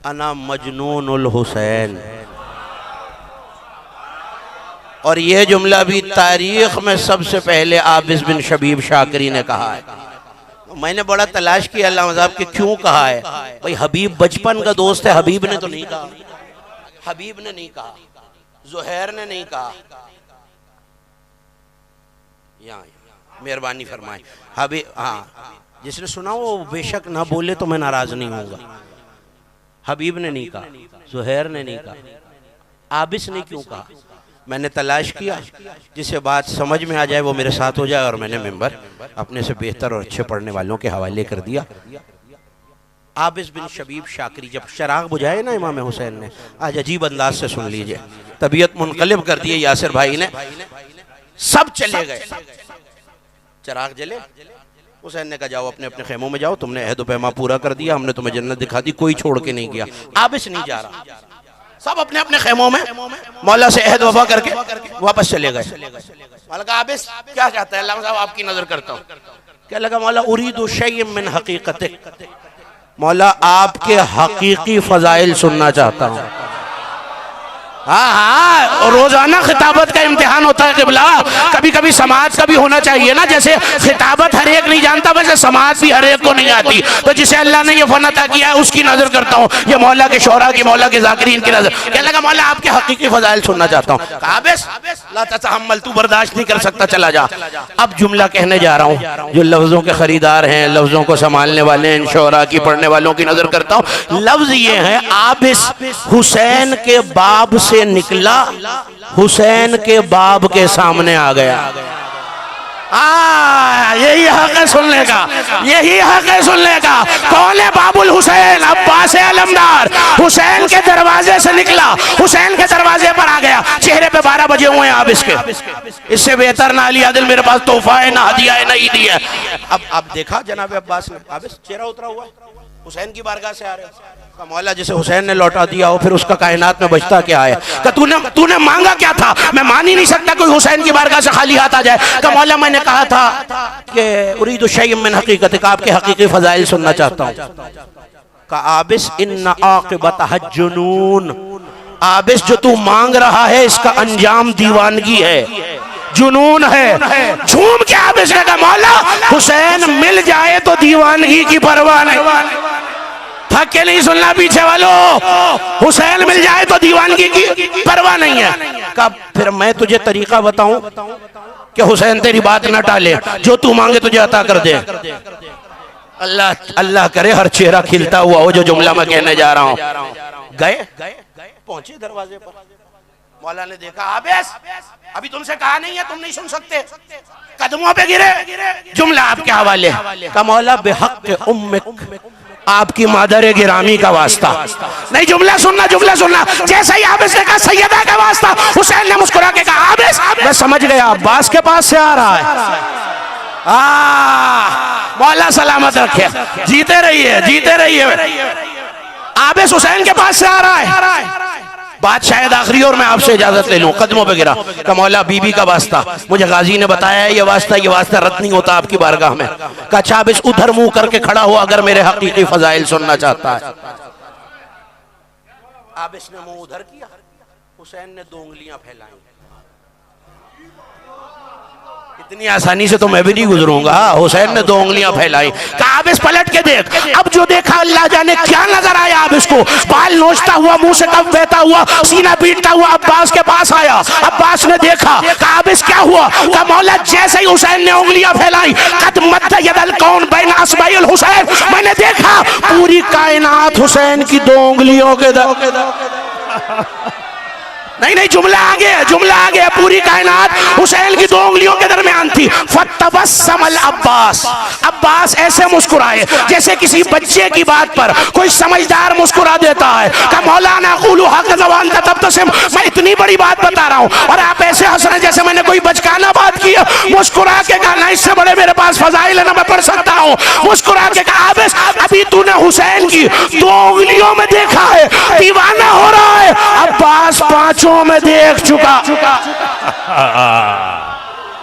انا مجنون الحسین. اور یہ جملہ بھی تاریخ میں سب سے پہلے عابس بن شبیب شاکری نے کہا ہے. میں نے بڑا تلاش کیا علامہ صاحب کہ کیوں کہا ہے. بھئی حبیب بچپن کا دوست ہے، حبیب نے تو نہیں کہا، حبیب نے نہیں کہا، زہیر نے نہیں کہا. یہاں مہربانی فرمائیں. حبیب، ہاں جس نے سنا وہ بے شک نہ بولے تو میں ناراض نہیں ہوں گا. حبیب نے نہیں کہا، زہیر نے نہیں کہا. عابس نے کیوں کہا؟ میں نے تلاش کیا، جسے بات سمجھ میں آ جائے وہ میرے ساتھ ہو جائے، اور میں نے ممبر اپنے سے بہتر اور اچھے پڑھنے والوں کے حوالے کر دیا. عابس بن شبیب شاکری جب چراغ بجھائے نا امام حسین نے، آج عجیب انداز سے سن لیجئے، طبیعت منقلب کر دیے یاسر بھائی نے. سب چلے گئے، چراغ جلے. حسین نے کہا جاؤ اپنے اپنے خیموں میں جاؤ، تم نے عہد و پیما پورا کر دیا، ہم نے تمہیں جنت دکھا دی، کوئی چھوڑ کے نہیں گیا. عابس نہیں جا رہا، سب اپنے اپنے خیموں میں مولا سے عہد وفا کر کے واپس چلے گئے. مولا کہا عابس کیا چاہتا ہے؟ علامہ صاحب آپ کی نظر کرتا ہوں. کیا لگا؟ مولا اريد شيء من حقیقتک، مولا آپ کے حقیقی فضائل سننا چاہتا ہوں. ہاں ہاں، روزانہ خطابت کا امتحان ہوتا ہے قبلہ، کبھی کبھی سماعت کا بھی ہونا چاہیے نا. جیسے خطابت ہر ایک نہیں جانتا، ویسے سماعت بھی ہر ایک کو نہیں آتی. تو جسے اللہ نے یہ فن عطا کیا ہے اس کی نظر کرتا ہوں، یہ مولا کے شعراء کی، مولا کے ذاکرین کی نظر. کہنے لگا مولا آپ کے حقیقی فضائل سننا چاہتا ہوں. کہا عابس لا تتحمل، تو برداشت نہیں کر سکتا، چلا جا. اب جملہ کہنے جا رہا ہوں، جو لفظوں کے خریدار ہیں، لفظوں کو سنبھالنے والے ہیں، شعراء کی پڑھنے والوں کی نظر کرتا ہوں. لفظ یہ ہے عابس حسین کے باب سے نکلا، حسین کے باب کے سامنے آ گیا. یہی حق ہے سننے کا، یہی حق ہے سننے کا. کون ہے باب الحسین؟ عباس علمدار. حسین کے دروازے سے نکلا، حسین کے دروازے پر آ گیا. چہرے پہ 12 بجے ہوئے ہیں عابس کے. اس سے بہتر نہ علی عادل میرے پاس تحفہ ہے، نہ ہدیہ ہے، نہ عیدی ہے. اب دیکھا جناب عباس نے، عابس چہرہ اترا ہوا ہے، حسین کی بارگاہ سے آ رہے ہیں. کہ مولا جسے حسین نے لوٹا دیا ہو پھر اس کا کائنات میں بچتا کیا ہے؟ کہ تو نے مانگا کیا تھا؟ میں مان ہی نہیں سکتا کوئی حسین کی بارگاہ سے خالی ہاتھ آ جائے. کہ مولا میں نے کہا تھا کہ اريد شيء من حقیقتک، آپ کے حقیقی فضائل سننا چاہتا ہوں. کہ عابس ان عاقبتہ الجنون، عابس جو تو مانگ رہا ہے اس کا انجام دیوانگی ہے، جنون ہے. جھوم کے عابس نے کہا مولا حسین مل جائے تو دیوانگی کی پرواہ نہیں. تھک کے نہیں سننا پیچھے والوں، حسین مل جائے تو دیوانگی کی پرواہ نہیں ہے. کہا پھر میں تجھے طریقہ بتاؤں کہ حسین تیری بات نہ ٹالے، جو تو مانگے تجھے عطا کر دے. اللہ کرے ہر چہرہ کھلتا ہوا ہو جو جملہ میں کہنے جا رہا ہوں. گئے پہنچے دروازے پر، مولا نے دیکھا عابس ابھی تم سے کہا نہیں ہے، تم نہیں سن سکتے. قدموں پہ گرے، جملہ آپ کے حوالے. کہ مولا بحق امک، آپ کی مادر گرامی کا واسطہ. نہیں، جملہ سننا، جملہ سننا. جیسا ہی عابس نے کہا سیدہ کا واسطہ، حسین نے مسکرا کے کہا عابس میں سمجھ گیا عباس کے پاس سے آ رہا ہے. مولا سلامت رکھے، جیتے رہیے، جیتے رہیے. عابس حسین کے پاس سے آ رہا ہے. بات شاید آخری اور میں آپ سے اجازت لے لوں. قدموں پہ گرا کہ مولا بی بی کا واسطہ، مجھے غازی نے بتایا ہے یہ واسطہ رد نہیں ہوتا آپ کی بارگاہ میں. کہ اچھا عابس ادھر منہ کر کے کھڑا ہوا اگر میرے حقیقی فضائل سننا چاہتا ہے. عابس نے منہ ادھر کیا، حسین نے 2 انگلیاں پھیلائیں. اتنی آسانی سے تو میں بھی نہیں گزروں گا. حسین نے 2 انگلیاں پھیلائی. کہا عابس پلٹ کے دیکھ. اب جو دیکھا اللہ جانے کیا نظر آیا عابس کو. بال نوچتا ہوا، منہ سے کف بہتا ہوا، سینہ پیٹتا ہوا عباس کے پاس آیا. عباس نے دیکھا. کہا عابس کیا ہوا؟ کہا مولا جیسے ہی حسین نے انگلیاں پھیلائی، قد مد ید الکون بین اصبع الحسین، میں نے دیکھا پوری کائنات حسین کی 2 انگلیوں کے نہیں، جملہ آگے ہے، جملہ آگے ہے. پوری کائنات حسین کی 2 انگلیوں کے درمیان تھی. فتبسم العباس، عباس ایسے مسکرائے جیسے کسی بچے کی بات پر کوئی سمجھدار مسکرا دیتا ہے. کہ مولانا قولو حق زبان کا تبتسم، میں اتنی بڑی بات بتا رہا ہوں اور آپ ایسے ہنس رہے جیسے میں نے کوئی بچکانہ بات کی. مسکرا کے کہا نہ اس سے بڑے میرے پاس فضائل ہے نہ میں پڑھ سکتا ہوں. مسکرا کے کہا عابس ابھی تو نے حسین کی 2 انگلیوں میں دیکھا ہے، دیوانہ ہو رہا ہے. عباس 5 میں دیکھ چکا.